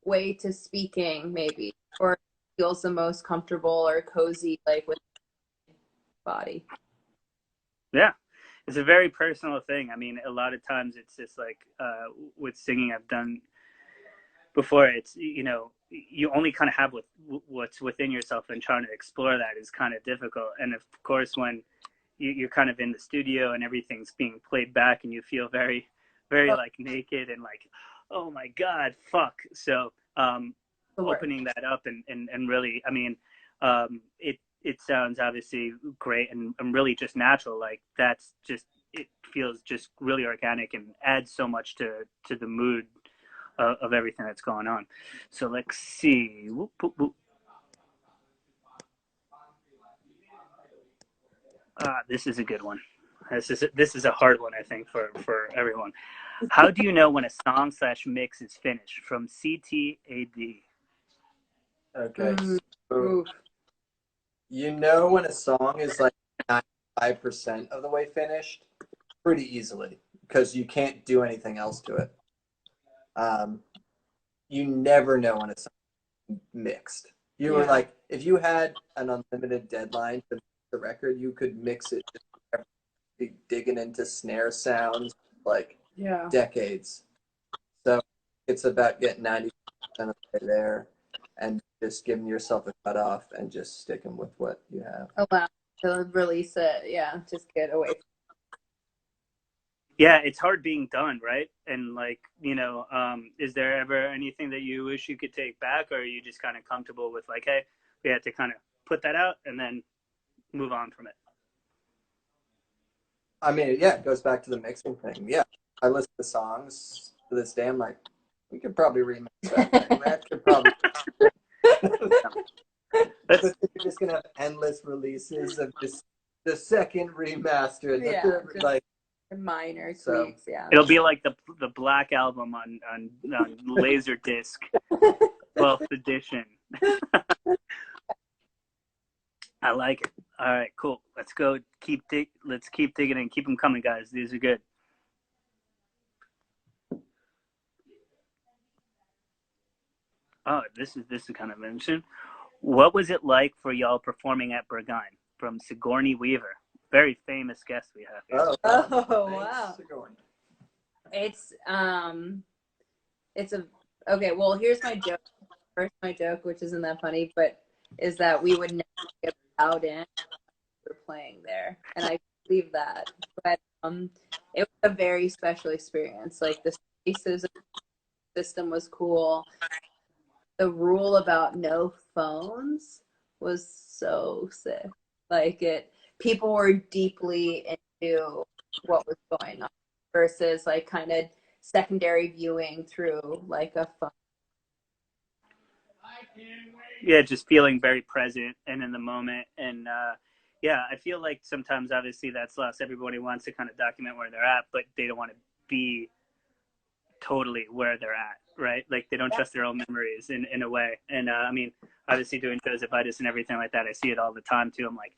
way to speaking, maybe, or feels the most comfortable or cozy, like with body. Yeah, it's a very personal thing. I mean, a lot of times it's just like with singing I've done before, it's, you know, you only kind of have what's within yourself, and trying to explore that is kind of difficult. And of course, when you're kind of in the studio and everything's being played back and you feel very, very like naked and like, oh my God, fuck. So opening that up and really, I mean, it sounds obviously great and really just natural. Like that's just, it feels just really organic and adds so much to the mood of everything that's going on. So let's see. Whoop, whoop, whoop. This is a good one. This is a hard one, I think, for everyone. How do you know when a song / mix is finished? From CTAD. Okay. So you know when a song is like 95% of the way finished pretty easily because you can't do anything else to it. You never know when it's mixed. You were like, if you had an unlimited deadline to mix the record, you could mix it, just be digging into snare sounds like decades. So it's about getting 90% of the way there and just giving yourself a cutoff and just sticking with what you have. Allow to release it. Yeah, just get away. Yeah, it's hard being done, right? And like, you know, is there ever anything that you wish you could take back, or are you just kind of comfortable with like, hey, we had to kind of put that out and then move on from it? I mean, yeah, it goes back to the mixing thing. Yeah, I listen to songs to this day. I'm like, we could probably remix that thing. That could probably. But you're just gonna have endless releases of just the second remaster, the third, like minor tweaks. Yeah, it'll be like the Black Album on Laserdisc, 12th edition. I like it. All right, cool. Let's go. Let's keep digging in. Keep them coming, guys. These are good. Oh, this is kind of interesting. What was it like for y'all performing at Burgoyne from Sigourney Weaver? Very famous guest we have here. Oh wow. Sigourney. It's a okay, well here's my joke. First my joke, which isn't that funny, but is that we would never get allowed in for playing there. And I believe that. But it was a very special experience. Like the spaces system was cool. The rule about no phones was so sick. Like people were deeply into what was going on versus like kind of secondary viewing through like a phone. Yeah, just feeling very present and in the moment. And yeah, I feel like sometimes obviously that's lost. Everybody wants to kind of document where they're at, but they don't want to be totally where they're at, right? Like they don't trust their own memories in a way. And I mean, obviously doing shows at Vitus and everything like that, I see it all the time too. I'm like,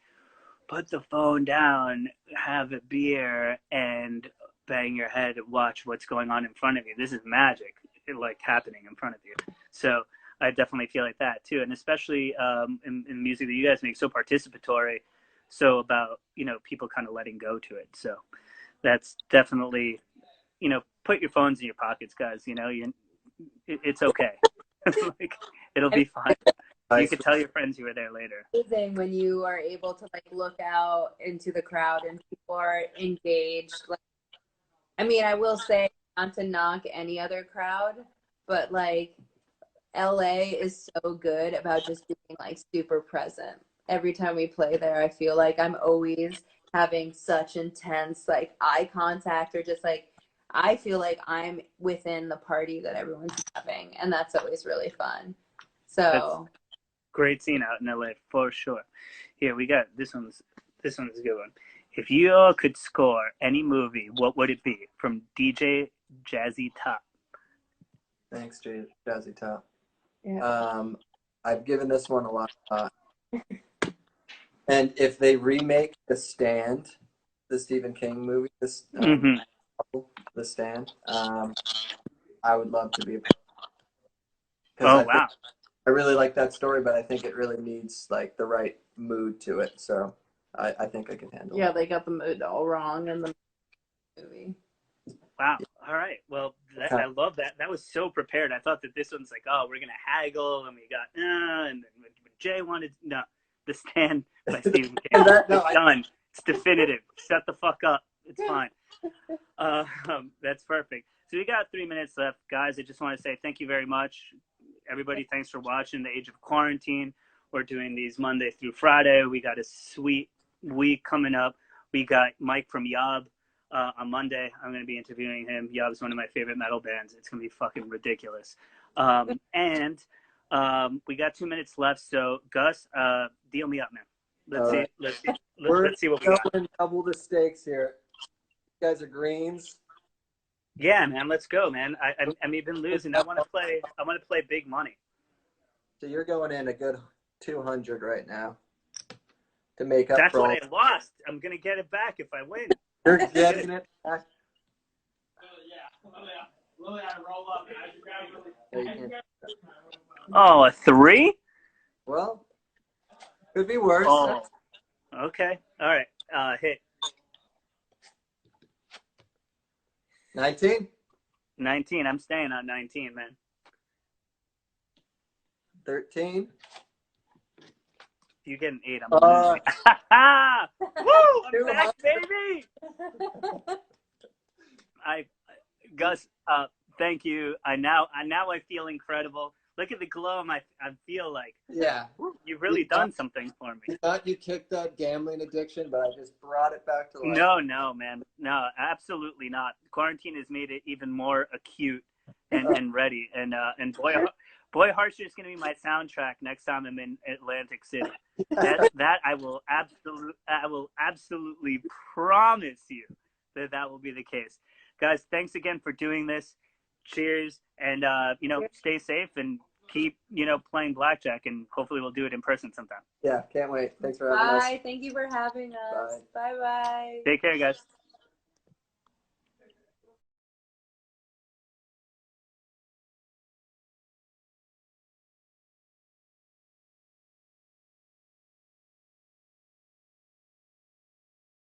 put the phone down, have a beer, and bang your head and watch what's going on in front of you. This is magic, like happening in front of you. So I definitely feel like that too. And especially in music that you guys make, so participatory, so about, you know, people kind of letting go to it. So that's definitely, you know, put your phones in your pockets, guys. You know, it's okay. Like, it'll be fine. You could tell your friends you were there later. Amazing when you are able to like look out into the crowd and people are engaged. Like, I mean, I will say not to knock any other crowd, but like LA is so good about just being like super present. Every time we play there, I feel like I'm always having such intense like eye contact or just like I feel like I'm within the party that everyone's having, and that's always really fun. So great scene out in LA for sure. Here we got this one's a good one. If you all could score any movie, what would it be? From DJ Jazzy Top. Thanks, Jazzy Top. yeah. I've given this one a lot of thought. And if they remake The Stand, the Stephen King movie, The Stand, I would love to be a part of it. Oh, wow. I really like that story, but I think it really needs like the right mood to it. So I think I can handle it. Yeah, they got the mood all wrong in the movie. Wow. All right. Well, I love that. That was so prepared. I thought that this one's like, oh, we're going to haggle, and we got, and then when Jay wanted, no, The Stand by Stephen King. It's done. It's definitive. Shut the fuck up. It's fine. That's perfect. So we got 3 minutes left. Guys, I just want to say thank you very much. Everybody, thanks for watching The Age of Quarantine. We're doing these Monday through Friday. We got a sweet week coming up. We got Mike from Yob on Monday. I'm going to be interviewing him. Yob's one of my favorite metal bands. It's going to be fucking ridiculous. And we got 2 minutes left. So, Gus, deal me up, man. Let's see what we got. We're double the stakes here. You guys are greens. Yeah, man, let's go, man. I'm even losing. I want to play big money. So you're going in a good 200 right now to make up. That's for what I lost. I'm gonna get it back if I win. You're getting it back. Oh, a 3? Well, could be worse. Oh, okay. All right. Hit 19. 19. I'm staying on 19, man. 13. You get an 8. I'm losing. Woo! I'm back, baby. Gus, thank you. I now I feel incredible. Look at the glow. I feel like you've really done something for me. You thought you kicked out gambling addiction, but I just brought it back to life. No, man. No, absolutely not. Quarantine has made it even more acute and ready. And Boy Harsher is going to be my soundtrack next time I'm in Atlantic City. That I will absolutely promise you that will be the case. Guys, thanks again for doing this. Cheers, and stay safe and keep playing blackjack, and hopefully we'll do it in person sometime. Yeah, can't wait. Thanks for having us. Bye. Thank you for having us. Bye bye. Take care, guys.